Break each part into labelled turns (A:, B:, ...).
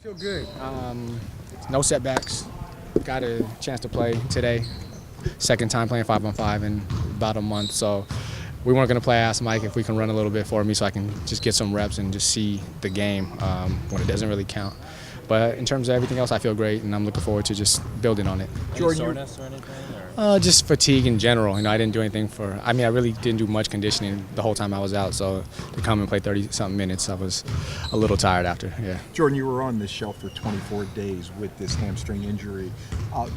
A: Feel good. No setbacks. Got a chance to play today. Second time playing 5-on-5 in about a month. So we weren't going to play. I asked Mike if we can run a little bit for me so I can just get some reps and just see the game when it doesn't really count. But in terms of everything else, I feel great, and I'm looking forward to just building on it.
B: Jordan, soreness or anything?
A: Just fatigue in general. I didn't do anything I really didn't do much conditioning the whole time I was out. So to come and play 30-something minutes, I was a little tired after, yeah.
B: Jordan, you were on the shelf for 24 days with this hamstring injury.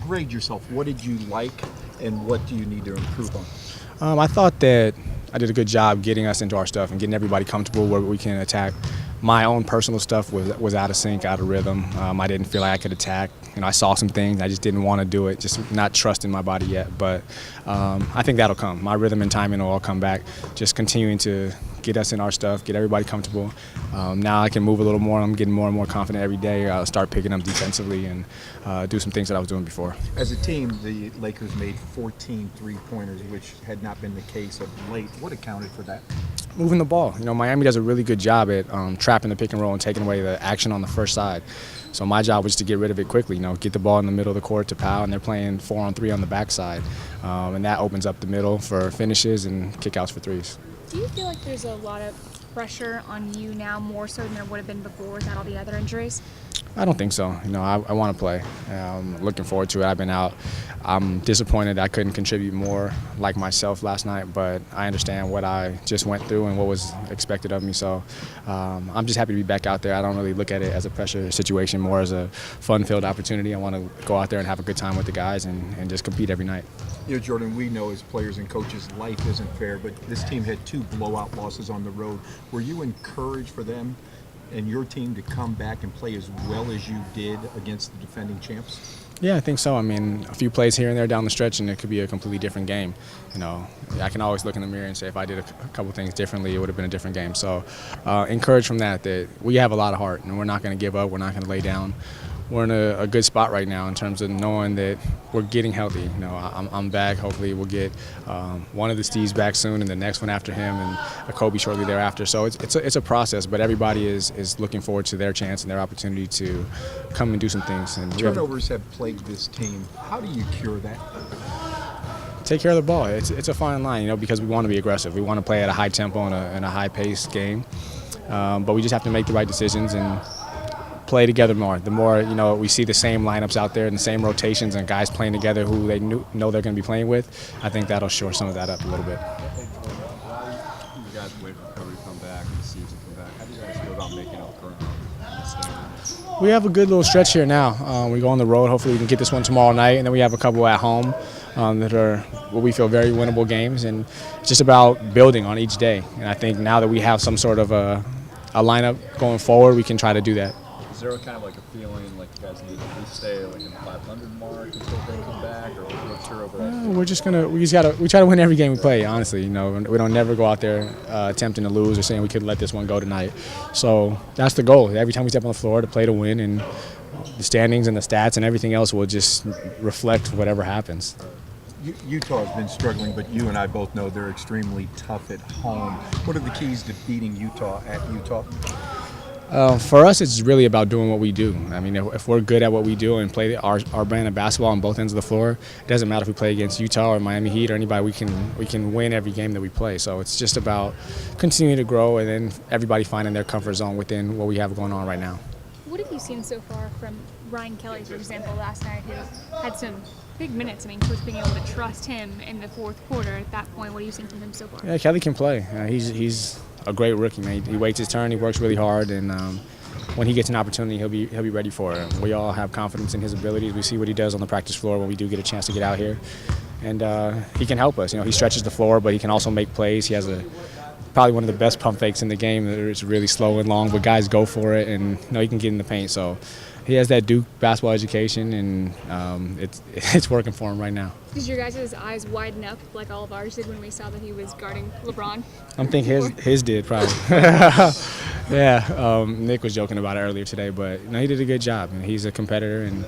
B: Grade yourself. What did you like, and what do you need to improve on?
A: I thought that I did a good job getting us into our stuff and getting everybody comfortable where we can attack. My own personal stuff was out of sync, out of rhythm. I didn't feel like I could attack. I saw some things. I just didn't want to do it, just not trusting my body yet. But I think that'll come. My rhythm and timing will all come back. Just continuing to get us in our stuff, get everybody comfortable. Now I can move a little more. I'm getting more and more confident every day. I'll start picking up defensively and do some things that I was doing before.
B: As a team, the Lakers made 14 three-pointers, which had not been the case of late. What accounted for that?
A: Moving the ball. Miami does a really good job at trapping the pick and roll and taking away the action on the first side. So my job was to get rid of it quickly, get the ball in the middle of the court to Powell, and they're playing 4-on-3 on the backside. And that opens up the middle for finishes and kickouts for threes.
C: Do you feel like there's a lot of pressure on you now, more so than there would have been before without all the other injuries?
A: I don't think so. I want to play. I'm looking forward to it. I've been out. I'm disappointed I couldn't contribute more like myself last night, but I understand what I just went through and what was expected of me. So I'm just happy to be back out there. I don't really look at it as a pressure situation, more as a fun-filled opportunity. I want to go out there and have a good time with the guys and just compete every night.
B: Jordan, we know as players and coaches, life isn't fair, but this team had 2 blowout losses on the road. Were you encouraged for them and your team to come back and play as well as you did against the defending champs?
A: Yeah, I think so. A few plays here and there down the stretch, and it could be a completely different game. I can always look in the mirror and say if I did a couple things differently, it would have been a different game. So encouraged from that we have a lot of heart, and we're not going to give up. We're not going to lay down. We're in a good spot right now in terms of knowing that we're getting healthy. I'm back. Hopefully we'll get one of the Steves back soon and the next one after him and a Kobe shortly thereafter. So it's a process, but everybody is looking forward to their chance and their opportunity to come and do some things. And
B: turnovers have plagued this team. How do you cure that?
A: Take care of the ball. It's a fine line, because we want to be aggressive. We want to play at a high tempo and a high-paced game, but we just have to make the right decisions and play together more. The more we see the same lineups out there and the same rotations and guys playing together who they know they're going to be playing with, I think that'll shore some of that up a little bit.
D: You guys wait for Kobe to come back and the season come back. How do you guys feel about making up current?
A: We have a good little stretch here now. We go on the road. Hopefully we can get this one tomorrow night, and then we have a couple at home that are what we feel very winnable games, and it's just about building on each day. And I think now that we have some sort of a lineup going forward, we can try to do that.
D: Is there kind of like a feeling like you guys need to at least stay like in the 500 mark until they come back, or what's your overall?
A: We try to win every game we play. Honestly, we don't never go out there attempting to lose or saying we could let this one go tonight. So that's the goal. Every time we step on the floor, to play to win, and the standings and the stats and everything else will just reflect whatever happens.
B: Utah has been struggling, but you and I both know they're extremely tough at home. What are the keys to beating Utah at Utah?
A: For us, it's really about doing what we do. If we're good at what we do and play our brand of basketball on both ends of the floor, it doesn't matter if we play against Utah or Miami Heat or anybody. We can win every game that we play. So it's just about continuing to grow and then everybody finding their comfort zone within what we have going on right now.
C: What have you seen so far from Ryan Kelly, for example, last night, who had some big minutes? Coach being able to trust him in the fourth quarter at that point. What have you seen from him so far?
A: Yeah, Kelly can play. He's a great rookie, man. He waits his turn. He works really hard, and when he gets an opportunity, he'll be ready for it. We all have confidence in his abilities. We see what he does on the practice floor when we do get a chance to get out here, and he can help us. He stretches the floor, but he can also make plays. He has probably one of the best pump fakes in the game. It's really slow and long, but guys go for it, and he can get in the paint. So he has that Duke basketball education, and it's working for him right now.
C: Did your guys' eyes widen up like all of ours did when we saw that he was guarding LeBron?
A: I think his did probably. Yeah, Nick was joking about it earlier today, but he did a good job. He's a competitor, and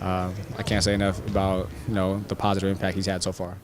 A: I can't say enough about the positive impact he's had so far.